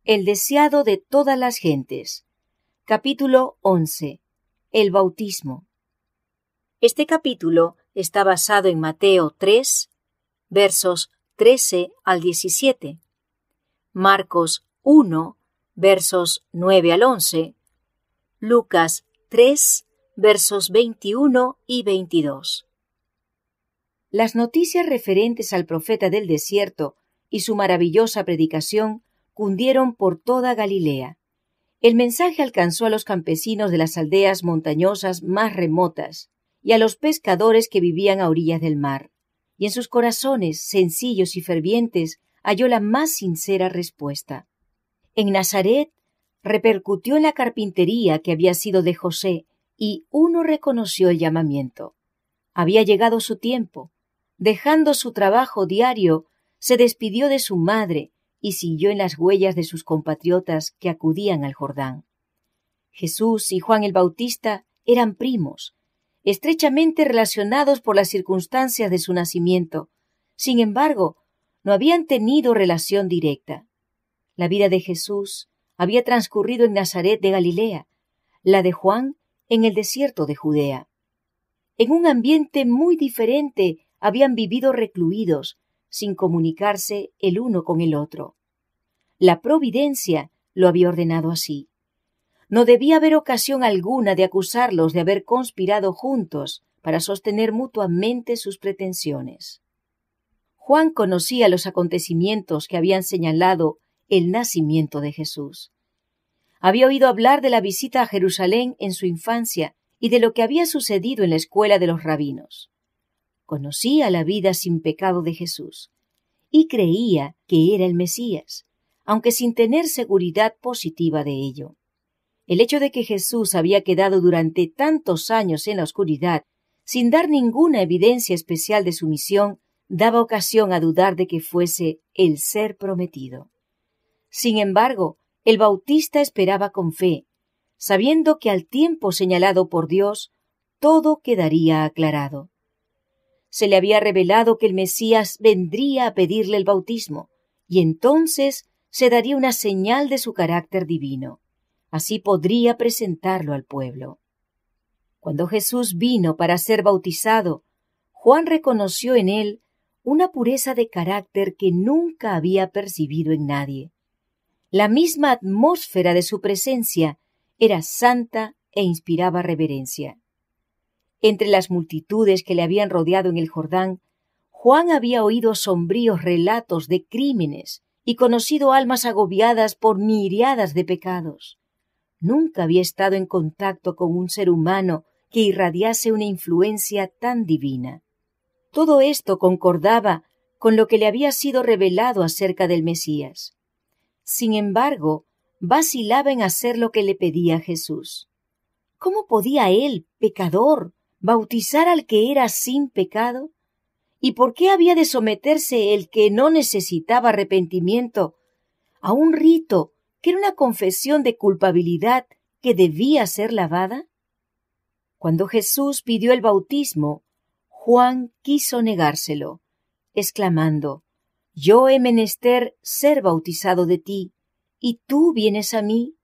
El deseado de todas las gentes. Capítulo 11. El bautismo. Este capítulo está basado en Mateo 3, versos 13 al 17, Marcos 1, versos 9 al 11, Lucas 3, versos 21 y 22. Las noticias referentes al profeta del desierto y su maravillosa predicación cundieron por toda Galilea. El mensaje alcanzó a los campesinos de las aldeas montañosas más remotas y a los pescadores que vivían a orillas del mar, y en sus corazones sencillos y fervientes halló la más sincera respuesta. En Nazaret repercutió en la carpintería que había sido de José, y uno reconoció el llamamiento. Había llegado su tiempo. Dejando su trabajo diario, se despidió de su madre y siguió en las huellas de sus compatriotas que acudían al Jordán. Jesús y Juan el Bautista eran primos, estrechamente relacionados por las circunstancias de su nacimiento. Sin embargo, no habían tenido relación directa. La vida de Jesús había transcurrido en Nazaret de Galilea, la de Juan en el desierto de Judea. En un ambiente muy diferente habían vivido recluidos, sin comunicarse el uno con el otro. La providencia lo había ordenado así. No debía haber ocasión alguna de acusarlos de haber conspirado juntos para sostener mutuamente sus pretensiones. Juan conocía los acontecimientos que habían señalado el nacimiento de Jesús. Había oído hablar de la visita a Jerusalén en su infancia y de lo que había sucedido en la escuela de los rabinos. Conocía la vida sin pecado de Jesús y creía que era el Mesías, aunque sin tener seguridad positiva de ello. El hecho de que Jesús había quedado durante tantos años en la oscuridad, sin dar ninguna evidencia especial de su misión, daba ocasión a dudar de que fuese el ser prometido. Sin embargo, el Bautista esperaba con fe, sabiendo que al tiempo señalado por Dios, todo quedaría aclarado. Se le había revelado que el Mesías vendría a pedirle el bautismo, y entonces se daría una señal de su carácter divino. Así podría presentarlo al pueblo. Cuando Jesús vino para ser bautizado, Juan reconoció en él una pureza de carácter que nunca había percibido en nadie. La misma atmósfera de su presencia era santa e inspiraba reverencia. Entre las multitudes que le habían rodeado en el Jordán, Juan había oído sombríos relatos de crímenes y conocido almas agobiadas por miriadas de pecados. Nunca había estado en contacto con un ser humano que irradiase una influencia tan divina. Todo esto concordaba con lo que le había sido revelado acerca del Mesías. Sin embargo, vacilaba en hacer lo que le pedía Jesús. ¿Cómo podía él, pecador, bautizar al que era sin pecado? ¿Y por qué había de someterse el que no necesitaba arrepentimiento a un rito que era una confesión de culpabilidad que debía ser lavada? Cuando Jesús pidió el bautismo, Juan quiso negárselo, exclamando: «Yo he menester ser bautizado de ti, ¿y tú vienes a mí?».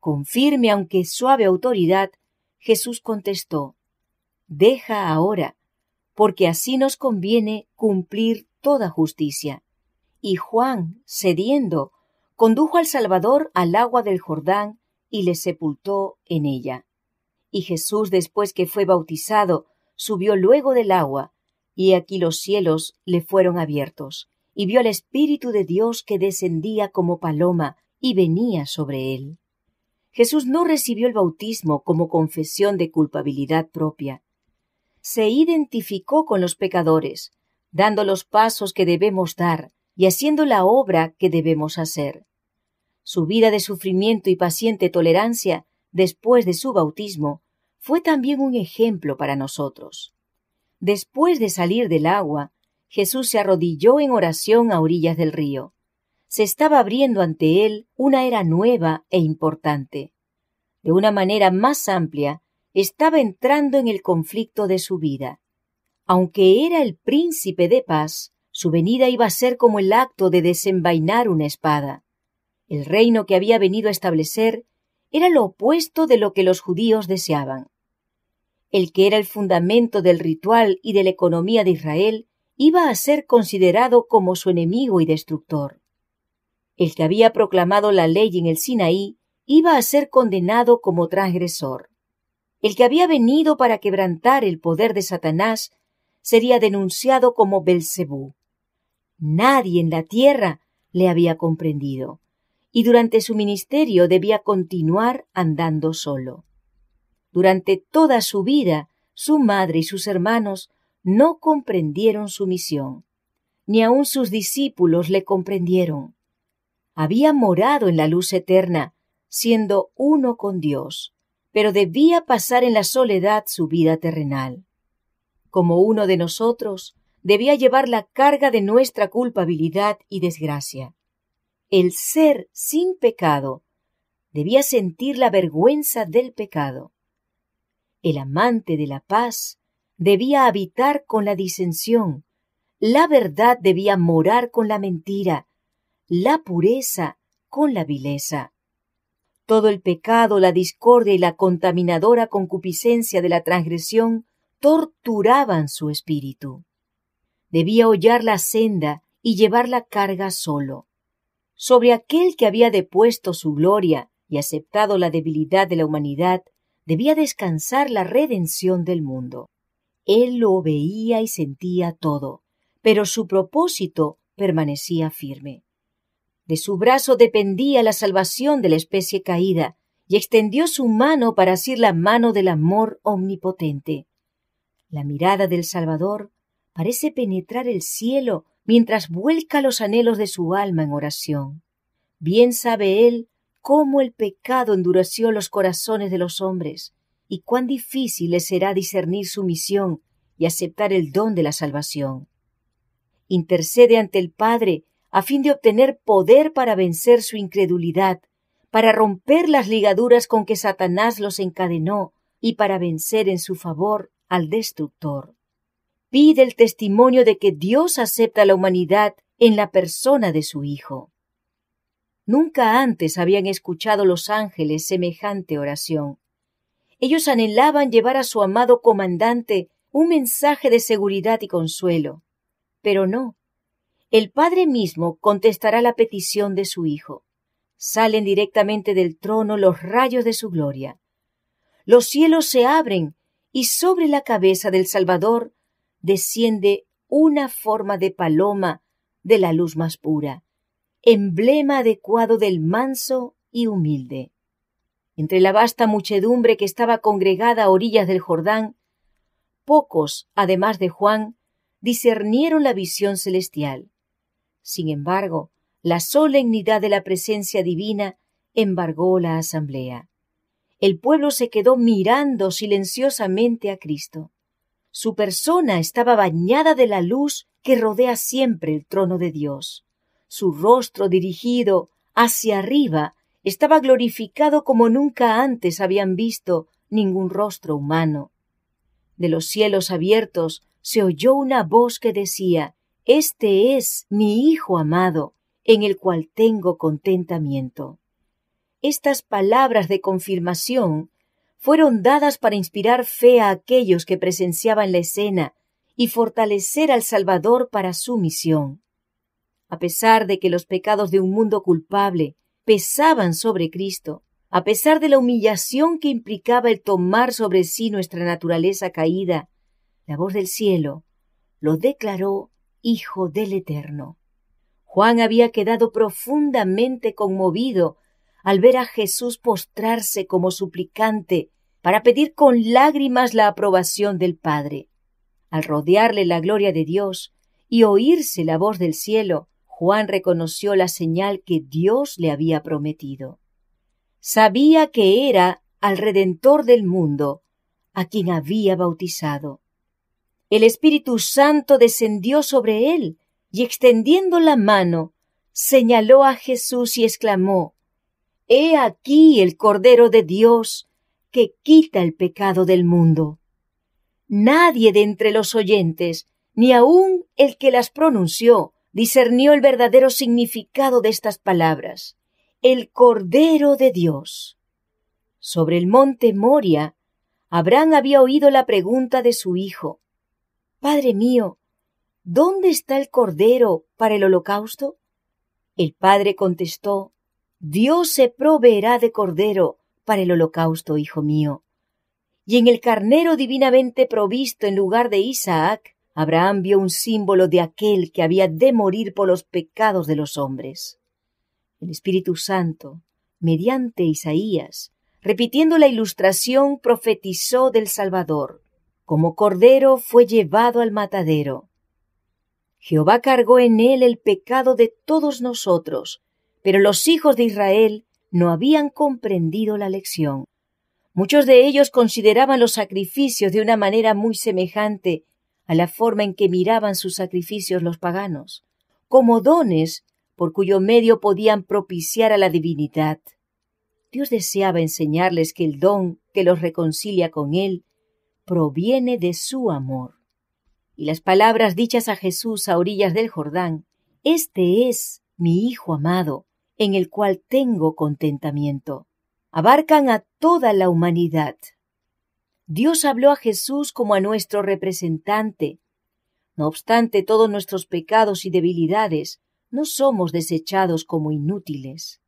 Con firme aunque suave autoridad, Jesús contestó: «Deja ahora, porque así nos conviene cumplir toda justicia». Y Juan, cediendo, condujo al Salvador al agua del Jordán y le sepultó en ella. Y Jesús, después que fue bautizado, subió luego del agua, y aquí los cielos le fueron abiertos, y vio al Espíritu de Dios que descendía como paloma y venía sobre él. Jesús no recibió el bautismo como confesión de culpabilidad propia. Se identificó con los pecadores, dando los pasos que debemos dar y haciendo la obra que debemos hacer. Su vida de sufrimiento y paciente tolerancia después de su bautismo fue también un ejemplo para nosotros. Después de salir del agua, Jesús se arrodilló en oración a orillas del río. Se estaba abriendo ante él una era nueva e importante. De una manera más amplia, estaba entrando en el conflicto de su vida. Aunque era el príncipe de paz, su venida iba a ser como el acto de desenvainar una espada. El reino que había venido a establecer era lo opuesto de lo que los judíos deseaban. El que era el fundamento del ritual y de la economía de Israel iba a ser considerado como su enemigo y destructor. El que había proclamado la ley en el Sinaí iba a ser condenado como transgresor. El que había venido para quebrantar el poder de Satanás sería denunciado como Belcebú. Nadie en la tierra le había comprendido, y durante su ministerio debía continuar andando solo. Durante toda su vida, su madre y sus hermanos no comprendieron su misión, ni aun sus discípulos le comprendieron. Había morado en la luz eterna, siendo uno con Dios, pero debía pasar en la soledad su vida terrenal. Como uno de nosotros, debía llevar la carga de nuestra culpabilidad y desgracia. El ser sin pecado debía sentir la vergüenza del pecado. El amante de la paz debía habitar con la disensión, la verdad debía morar con la mentira, la pureza con la vileza. Todo el pecado, la discordia y la contaminadora concupiscencia de la transgresión torturaban su espíritu. Debía hollar la senda y llevar la carga solo. Sobre aquel que había depuesto su gloria y aceptado la debilidad de la humanidad, debía descansar la redención del mundo. Él lo veía y sentía todo, pero su propósito permanecía firme. De su brazo dependía la salvación de la especie caída, y extendió su mano para asir la mano del amor omnipotente. La mirada del Salvador parece penetrar el cielo mientras vuelca los anhelos de su alma en oración. Bien sabe él cómo el pecado endureció los corazones de los hombres, y cuán difícil les será discernir su misión y aceptar el don de la salvación. Intercede ante el Padre a fin de obtener poder para vencer su incredulidad, para romper las ligaduras con que Satanás los encadenó y para vencer en su favor al destructor. Pide el testimonio de que Dios acepta a la humanidad en la persona de su Hijo. Nunca antes habían escuchado los ángeles semejante oración. Ellos anhelaban llevar a su amado comandante un mensaje de seguridad y consuelo. Pero no. El Padre mismo contestará la petición de su Hijo. Salen directamente del trono los rayos de su gloria. Los cielos se abren y sobre la cabeza del Salvador desciende una forma de paloma de la luz más pura, emblema adecuado del manso y humilde. Entre la vasta muchedumbre que estaba congregada a orillas del Jordán, pocos, además de Juan, discernieron la visión celestial. Sin embargo, la solemnidad de la presencia divina embargó la asamblea. El pueblo se quedó mirando silenciosamente a Cristo. Su persona estaba bañada de la luz que rodea siempre el trono de Dios. Su rostro dirigido hacia arriba estaba glorificado como nunca antes habían visto ningún rostro humano. De los cielos abiertos se oyó una voz que decía: «Este es mi Hijo amado, en el cual tengo contentamiento». Estas palabras de confirmación fueron dadas para inspirar fe a aquellos que presenciaban la escena y fortalecer al Salvador para su misión. A pesar de que los pecados de un mundo culpable pesaban sobre Cristo, a pesar de la humillación que implicaba el tomar sobre sí nuestra naturaleza caída, la voz del cielo lo declaró Hijo del Eterno. Juan había quedado profundamente conmovido al ver a Jesús postrarse como suplicante para pedir con lágrimas la aprobación del Padre. Al rodearle la gloria de Dios y oírse la voz del cielo, Juan reconoció la señal que Dios le había prometido. Sabía que era al Redentor del mundo, a quien había bautizado. El Espíritu Santo descendió sobre él y, extendiendo la mano, señaló a Jesús y exclamó: «He aquí el Cordero de Dios que quita el pecado del mundo». Nadie de entre los oyentes, ni aun el que las pronunció, discernió el verdadero significado de estas palabras. el Cordero de Dios. Sobre el monte Moria, Abraham había oído la pregunta de su hijo: «Padre mío, ¿dónde está el cordero para el holocausto?». El padre contestó: «Dios se proveerá de cordero para el holocausto, hijo mío». Y en el carnero divinamente provisto en lugar de Isaac, Abraham vio un símbolo de aquel que había de morir por los pecados de los hombres. El Espíritu Santo, mediante Isaías, repitiendo la ilustración, profetizó del Salvador. Como cordero fue llevado al matadero. Jehová cargó en él el pecado de todos nosotros, pero los hijos de Israel no habían comprendido la lección. Muchos de ellos consideraban los sacrificios de una manera muy semejante a la forma en que miraban sus sacrificios los paganos, como dones por cuyo medio podían propiciar a la divinidad. Dios deseaba enseñarles que el don que los reconcilia con Él proviene de su amor. Y las palabras dichas a Jesús a orillas del Jordán: «Este es mi Hijo amado, en el cual tengo contentamiento», abarcan a toda la humanidad. Dios habló a Jesús como a nuestro representante. No obstante todos nuestros pecados y debilidades, no somos desechados como inútiles.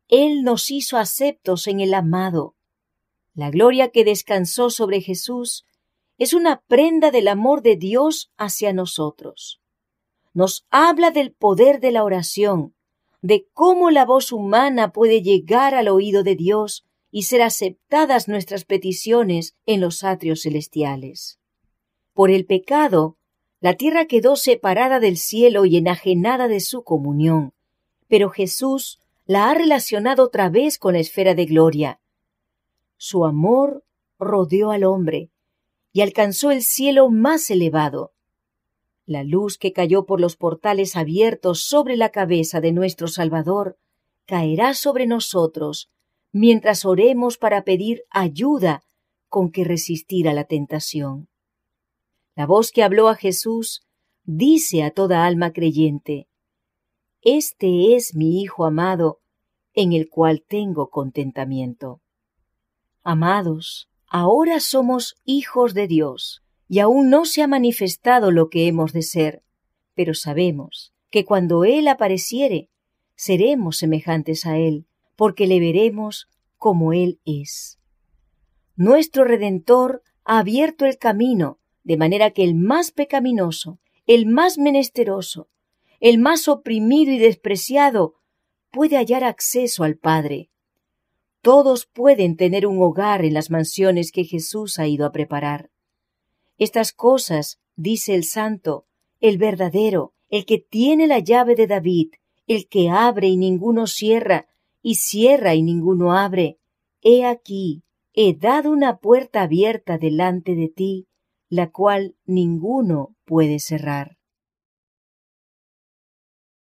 Él nos hizo aceptos en el amado. La gloria que descansó sobre Jesús es una prenda del amor de Dios hacia nosotros. Nos habla del poder de la oración, de cómo la voz humana puede llegar al oído de Dios y ser aceptadas nuestras peticiones en los atrios celestiales. Por el pecado, la tierra quedó separada del cielo y enajenada de su comunión, pero Jesús la ha relacionado otra vez con la esfera de gloria. Su amor rodeó al hombre y alcanzó el cielo más elevado. La luz que cayó por los portales abiertos sobre la cabeza de nuestro Salvador caerá sobre nosotros mientras oremos para pedir ayuda con que resistir a la tentación. La voz que habló a Jesús dice a toda alma creyente: «Este es mi Hijo amado, en el cual tengo contentamiento». Amados, ahora somos hijos de Dios, y aún no se ha manifestado lo que hemos de ser, pero sabemos que cuando Él apareciere, seremos semejantes a Él, porque le veremos como Él es. Nuestro Redentor ha abierto el camino, de manera que el más pecaminoso, el más menesteroso, el más oprimido y despreciado, puede hallar acceso al Padre. Todos pueden tener un hogar en las mansiones que Jesús ha ido a preparar. Estas cosas, dice el Santo, el verdadero, el que tiene la llave de David, el que abre y ninguno cierra, y cierra y ninguno abre. He aquí, he dado una puerta abierta delante de ti, la cual ninguno puede cerrar.